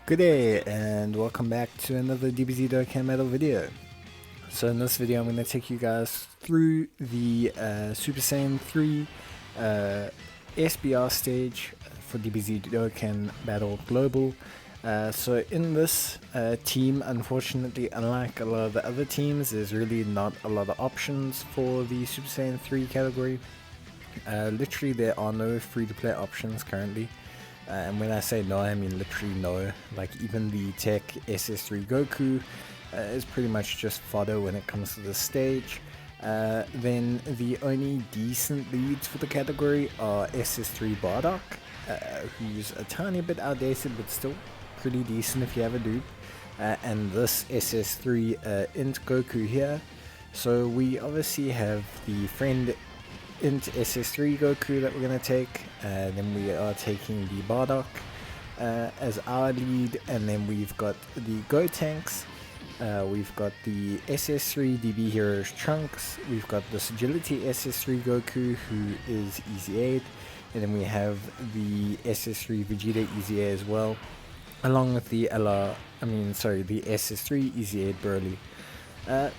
Good day and welcome back to another DBZ Dokkan Metal video. So in this video I'm going to take you guys through the Super Saiyan 3 SBR stage for DBZ Dokkan Battle Global. So in this team, unfortunately, unlike a lot of the other teams, there's really not a lot of options for the Super Saiyan 3 category. Literally there are no free-to-play options currently. And when I say no, I mean literally no. Like even the Tech SS3 Goku is pretty much just fodder when it comes to this stage. Then the only decent leads for the category are SS3 Bardock, who's a tiny bit outdated but still pretty decent if you have a dupe. And this SS3 Int Goku here. So we obviously have the friend Int SS3 Goku that we're going to take, then we are taking the Bardock as our lead, and then we've got the Gotenks, we've got the SS3 DB Heroes Trunks, we've got this Agility SS3 Goku who is Easy Aid, and then we have the SS3 Vegeta Easy Aid as well, along with the the SS3 Easy Aid Broly.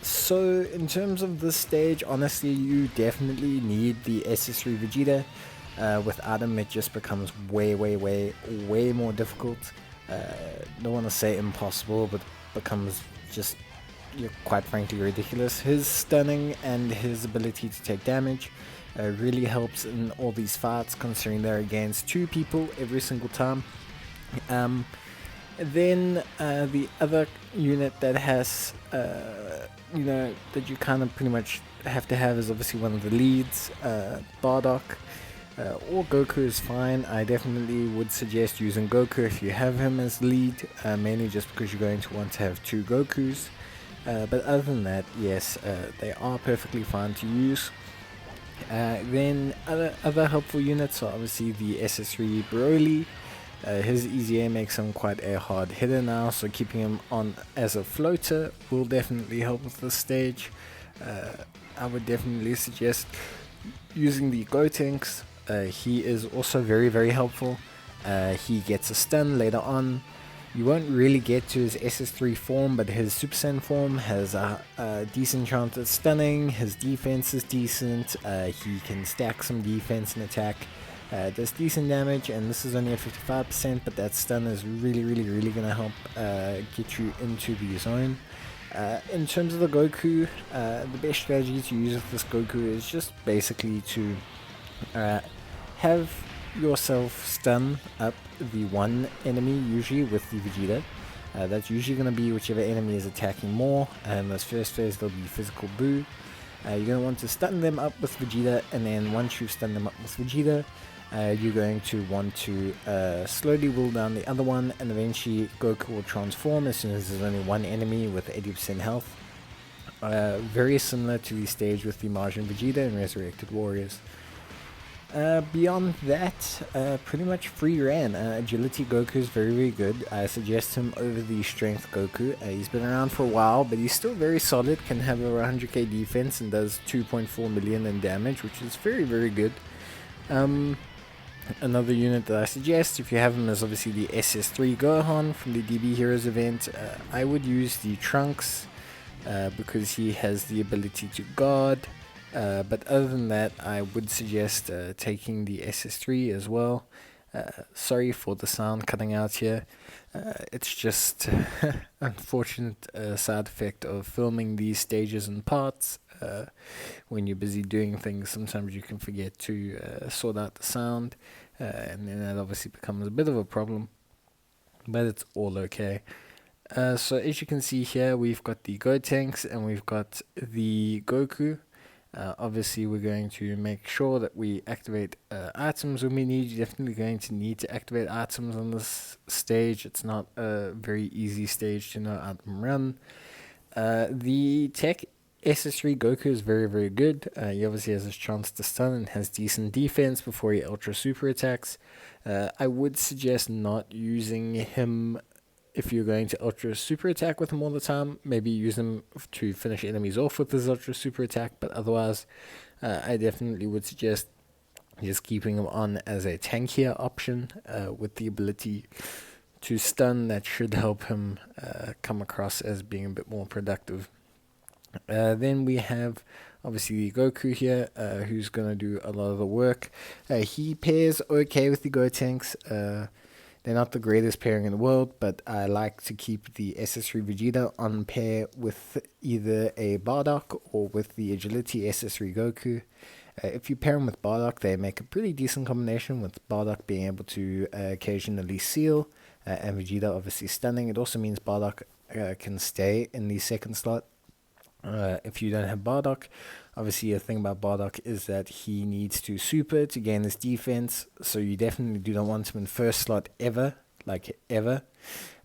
So in terms of this stage, honestly, you definitely need the SS3 Vegeta. Without him, it just becomes way more difficult. Don't want to say impossible, but becomes just, quite frankly, ridiculous. His stunning and his ability to take damage really helps in all these fights, considering they're against two people every single time. Then the other unit that has, that you kind of pretty much have to have is obviously one of the leads, Bardock, or Goku is fine. I definitely would suggest using Goku if you have him as lead, mainly just because you're going to want to have two Gokus. But other than that, yes, they are perfectly fine to use. Then other helpful units are obviously the SS3 Broly. His Easy A makes him quite a hard hitter now, so keeping him on as a floater will definitely help with this stage. I would definitely suggest using the Gotenks. He is also very helpful. He gets a stun later on. You won't really get to his SS3 form, but his Super Saiyan form has a decent chance at stunning. His defense is decent. He can stack some defense and attack. Does decent damage, and this is only a 55%, but that stun is really going to help get you into the zone. In terms of the Goku, the best strategy to use with this Goku is just basically to have yourself stun up the one enemy, usually with the Vegeta. That's usually going to be whichever enemy is attacking more, and this first phase there'll be physical boo. You're going to want to stun them up with Vegeta, and then once you've stunned them up with Vegeta, you're going to want to slowly will down the other one, and eventually Goku will transform as soon as there's only one enemy with 80% health. Very similar to the stage with the Majin Vegeta and Resurrected Warriors. Beyond that, pretty much free ran. Agility Goku is very good. I suggest him over the Strength Goku. He's been around for a while, but he's still very solid, can have over 100k defense and does 2.4 million in damage, which is very good. Another unit that I suggest, if you have him, is obviously the SS3 Gohan from the DB Heroes event. I would use the Trunks because he has the ability to guard. But other than that, I would suggest taking the SS3 as well. Sorry for the sound cutting out here. It's just unfortunate side effect of filming these stages in parts. When you're busy doing things, sometimes you can forget to sort out the sound, and then that obviously becomes a bit of a problem, but it's all okay. So as you can see here, we've got the Gotenks and we've got the Goku. Obviously we're going to make sure that we activate items when we need. You're definitely going to need to activate items on this stage. It's not a very easy stage to know item run. The Tech SS3 Goku is very good. He obviously has his chance to stun and has decent defense before he ultra super attacks. I would suggest not using him if you're going to ultra super attack with him all the time. Maybe use him to finish enemies off with his ultra super attack, but otherwise I definitely would suggest just keeping him on as a tankier option with the ability to stun, that should help him come across as being a bit more productive. Then we have obviously Goku here, who's going to do a lot of the work. He pairs okay with the Gotenks. They're not the greatest pairing in the world, but I like to keep the SS3 Vegeta on pair with either a Bardock or with the Agility SS3 Goku. If you pair them with Bardock, they make a pretty decent combination, with Bardock being able to occasionally seal, and Vegeta obviously stunning. It also means Bardock can stay in the second slot. If you don't have Bardock, obviously the thing about Bardock is that he needs to super to gain his defense, so you definitely do not want him in first slot ever, like ever.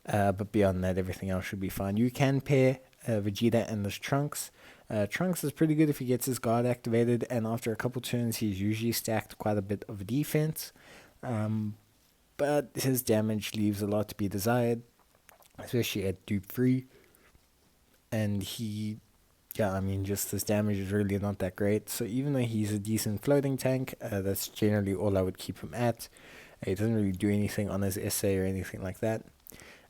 But beyond that, everything else should be fine. You can pair Vegeta and this Trunks. Trunks is pretty good if he gets his guard activated, and after a couple turns, he's usually stacked quite a bit of defense. But his damage leaves a lot to be desired, especially at dupe 3. And just his damage is really not that great. So even though he's a decent floating tank, that's generally all I would keep him at. He doesn't really do anything on his SA or anything like that.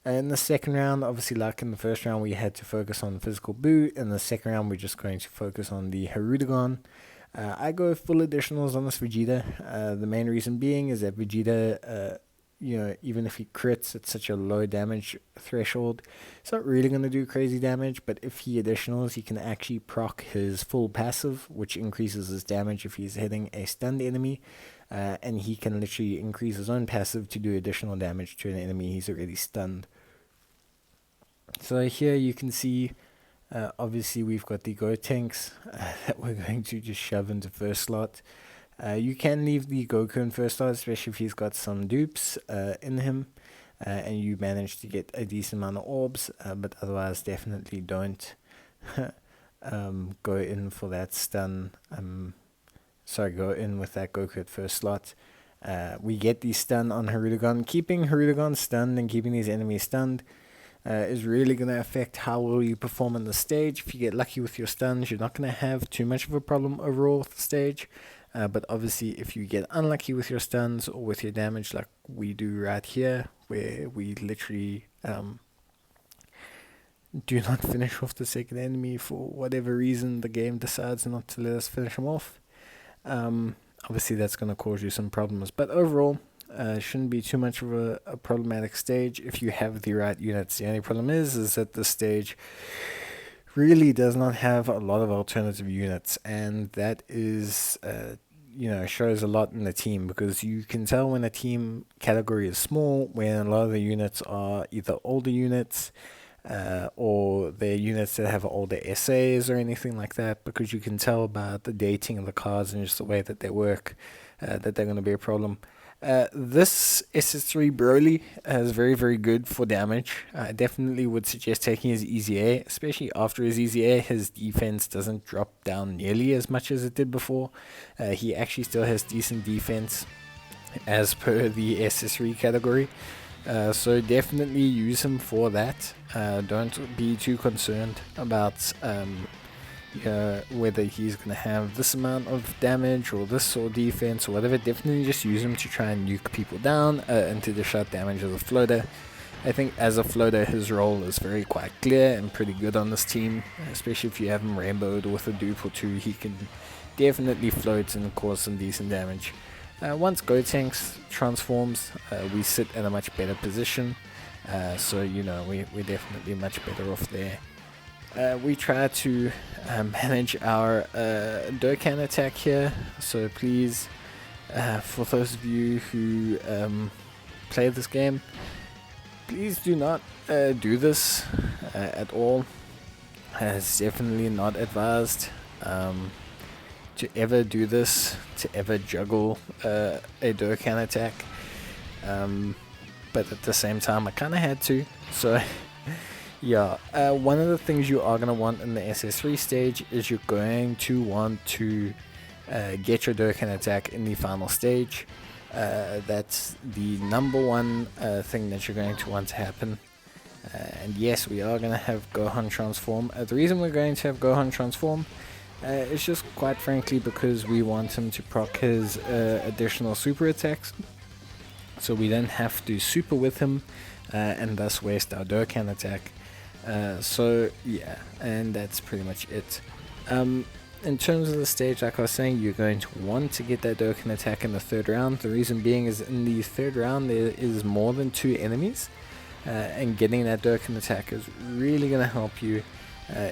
In the second round, obviously like in the first round, we had to focus on physical Boo. In the second round, we're just going to focus on the Hirudegarn. I go full additionals on this Vegeta. The main reason being is that Vegeta, even if he crits at such a low damage threshold, it's not really going to do crazy damage, but if he additionals, he can actually proc his full passive, which increases his damage if he's hitting a stunned enemy, and he can literally increase his own passive to do additional damage to an enemy he's already stunned. So here you can see, obviously we've got the Gotenks that we're going to just shove into first slot. You can leave the Goku in first slot, especially if he's got some dupes in him, and you manage to get a decent amount of orbs, but otherwise definitely don't go in for that stun. Go in with that Goku at first slot. We get the stun on Hirudegarn. Keeping Hirudegarn stunned and keeping these enemies stunned is really going to affect how well you perform on the stage. If you get lucky with your stuns, you're not going to have too much of a problem overall with the stage. But obviously, if you get unlucky with your stuns or with your damage, like we do right here, where we literally do not finish off the second enemy for whatever reason, the game decides not to let us finish them off. Obviously, that's going to cause you some problems. But overall, shouldn't be too much of a problematic stage if you have the right units. The only problem is that the stage really does not have a lot of alternative units, and that is shows a lot in the team, because you can tell when a team category is small when a lot of the units are either older units or they're units that have older SAs or anything like that, because you can tell about the dating of the cards and just the way that they work that they're going to be a problem. This SS3 Broly is very, very good for damage. I definitely would suggest taking his Easy A, especially after his Easy A. His defense doesn't drop down nearly as much as it did before. He actually still has decent defense as per the SS3 category. So definitely use him for that. Don't be too concerned about whether he's going to have this amount of damage or this or defense or whatever. Definitely just use him to try and nuke people down and to dish out damage as a floater. I think as a floater, his role is very quite clear and pretty good on this team, especially if you have him rainbowed with a dupe or two. He can definitely float and cause some decent damage. Once Gotenks transforms, we sit in a much better position, so we're definitely much better off there. We try to manage our Dokkan attack here, so please, for those of you who play this game, please do not do this at all. It's definitely not advised to ever do this, to ever juggle a Dokkan attack, but at the same time I kind of had to, so yeah. One of the things you are going to want in the SS3 stage is you're going to want to get your Dokkan attack in the final stage. That's the number one thing that you're going to want to happen. And yes, we are going to have Gohan transform. The reason we're going to have Gohan transform is just quite frankly because we want him to proc his additional super attacks. so we then have to super with him and thus waste our Dokkan attack. So yeah, and that's pretty much it. In terms of the stage, like I was saying, you're going to want to get that Dokkan attack in the third round. The reason being is in the third round there is more than 2 enemies, and getting that Dokkan attack is really going to help you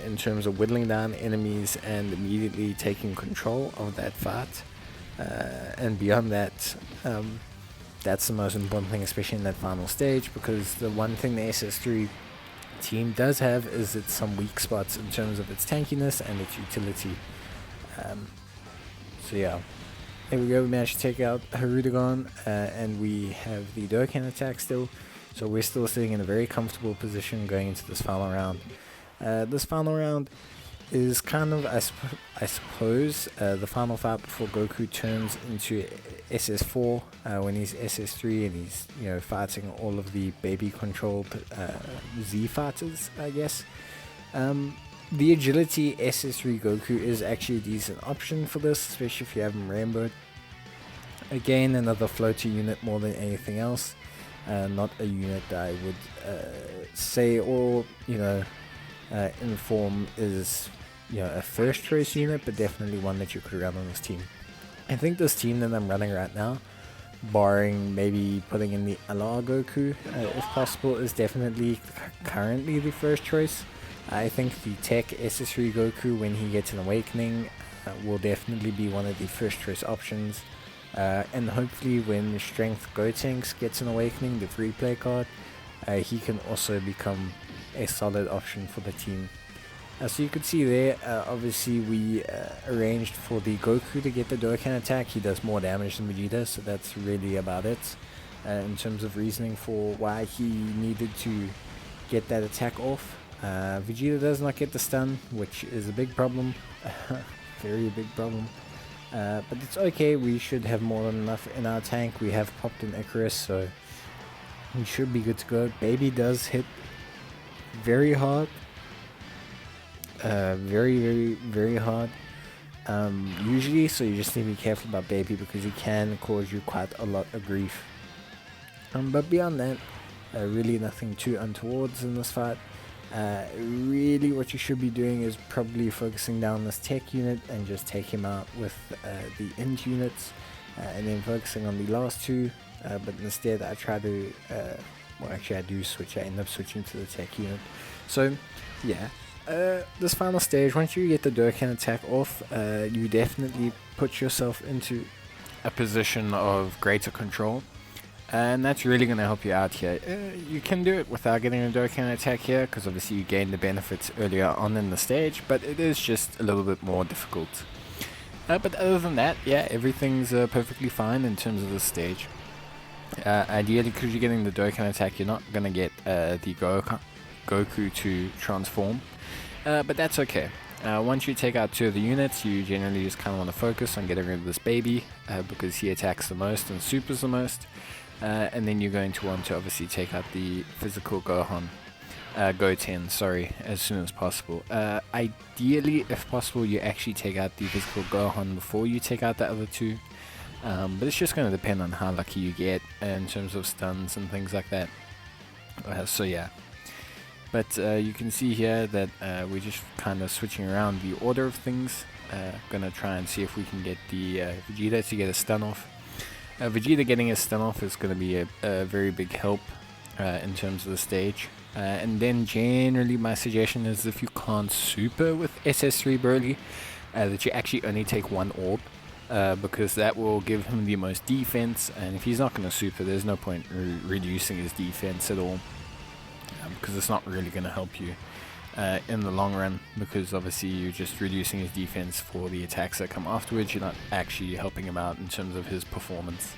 in terms of whittling down enemies and immediately taking control of that fight. And beyond that, that's the most important thing, especially in that final stage, because the one thing the SS3 team does have is it's some weak spots in terms of its tankiness and its utility. So yeah, there we go. We managed to take out Harudagon, and we have the Dokkan attack still. So we're still sitting in a very comfortable position going into this final round. This final round is kind of, I suppose, the final fight before Goku turns into SS4 when he's SS3 and he's, you know, fighting all of the baby-controlled Z fighters, I guess. The agility SS3 Goku is actually a decent option for this, especially if you have him rainbowed. Again, another floater unit more than anything else. Not a unit that I would say or, you know, inform is, you know, a first choice unit, but definitely one that you could run on this team. I think this team that I'm running right now, barring maybe putting in the Allah Goku if possible, is definitely currently the first choice. I think the Tech SS3 Goku, when he gets an awakening, will definitely be one of the first choice options. And hopefully when Strength Gotenks gets an awakening, the free play card, he can also become a solid option for the team. So you could see there, obviously we arranged for the Goku to get the Dokkan attack. He does more damage than Vegeta, so that's really about it in terms of reasoning for why he needed to get that attack off. Vegeta does not get the stun, which is a big problem. Very big problem. But it's okay, we should have more than enough in our tank. We have popped in Icarus, so we should be good to go. Baby does hit very hard. Very hard. Usually, so you just need to be careful about Baby because he can cause you quite a lot of grief. But beyond that, really nothing too untowards in this fight. Really what you should be doing is probably focusing down this tech unit and just take him out with the int units, and then focusing on the last two, but instead I try to well, actually I do switch. I end up switching to the tech unit. So yeah, this final stage, once you get the Dokkan attack off, you definitely put yourself into a position of greater control. And that's really going to help you out here. You can do it without getting a Dokkan attack here, because obviously you gain the benefits earlier on in the stage, but it is just a little bit more difficult. But other than that, yeah, everything's perfectly fine in terms of the stage. Ideally, because you're getting the Dokkan attack, you're not going to get the Goku to transform, but that's okay. Once you take out 2 of the units, you generally just kind of want to focus on getting rid of this baby, because he attacks the most and supers the most. And then you're going to want to obviously take out the physical Goten, as soon as possible. Ideally, if possible, you actually take out the physical Gohan before you take out the other 2. But it's just going to depend on how lucky you get in terms of stuns and things like that. So yeah. But you can see here that we're just kind of switching around the order of things. Gonna try and see if we can get the Vegeta to get a stun off. Vegeta getting a stun off is going to be a very big help in terms of the stage. And then generally my suggestion is, if you can't super with SS3 Broly, that you actually only take 1 orb, because that will give him the most defense, and if he's not going to super, there's no point reducing his defense at all, because it's not really going to help you in the long run, because obviously you're just reducing his defense for the attacks that come afterwards. You're not actually helping him out in terms of his performance.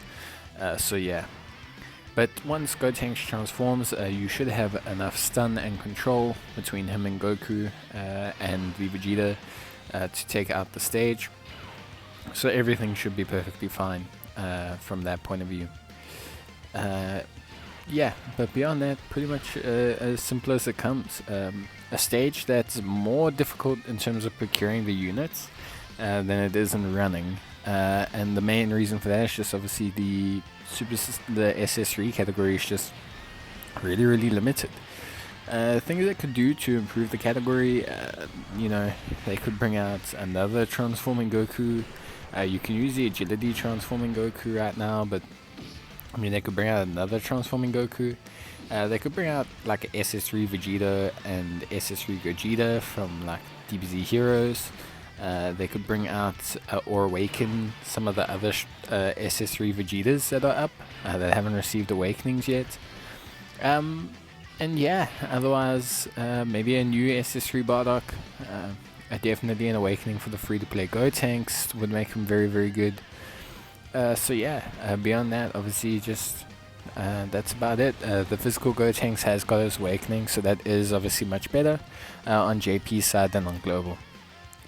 So yeah, but once Gotenks transforms, you should have enough stun and control between him and Goku and the Vegeta to take out the stage, so everything should be perfectly fine from that point of view. Yeah, but beyond that, pretty much as simple as it comes. A stage that's more difficult in terms of procuring the units than it is in running, and the main reason for that is just obviously the the SS3 category is just really limited. Things they could do to improve the category, they could bring out another transforming Goku. You can use the agility transforming Goku right now, but I mean, they could bring out another transforming Goku. They could bring out like a SS3 Vegeta and SS3 Gogeta from like DBZ Heroes. They could bring out or awaken some of the other SS3 Vegetas that are up that haven't received awakenings yet. And yeah, otherwise, maybe a new SS3 Bardock. Definitely an awakening for the free-to-play Gotenks would make him very good. So yeah, beyond that, obviously, just that's about it. The physical Gotenks has got his awakening, so that is obviously much better on JP's side than on Global.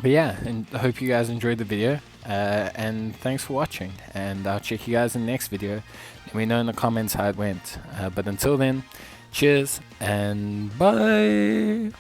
But yeah, and I hope you guys enjoyed the video, and thanks for watching, and I'll check you guys in the next video. Let me know in the comments how it went. But until then, cheers and bye.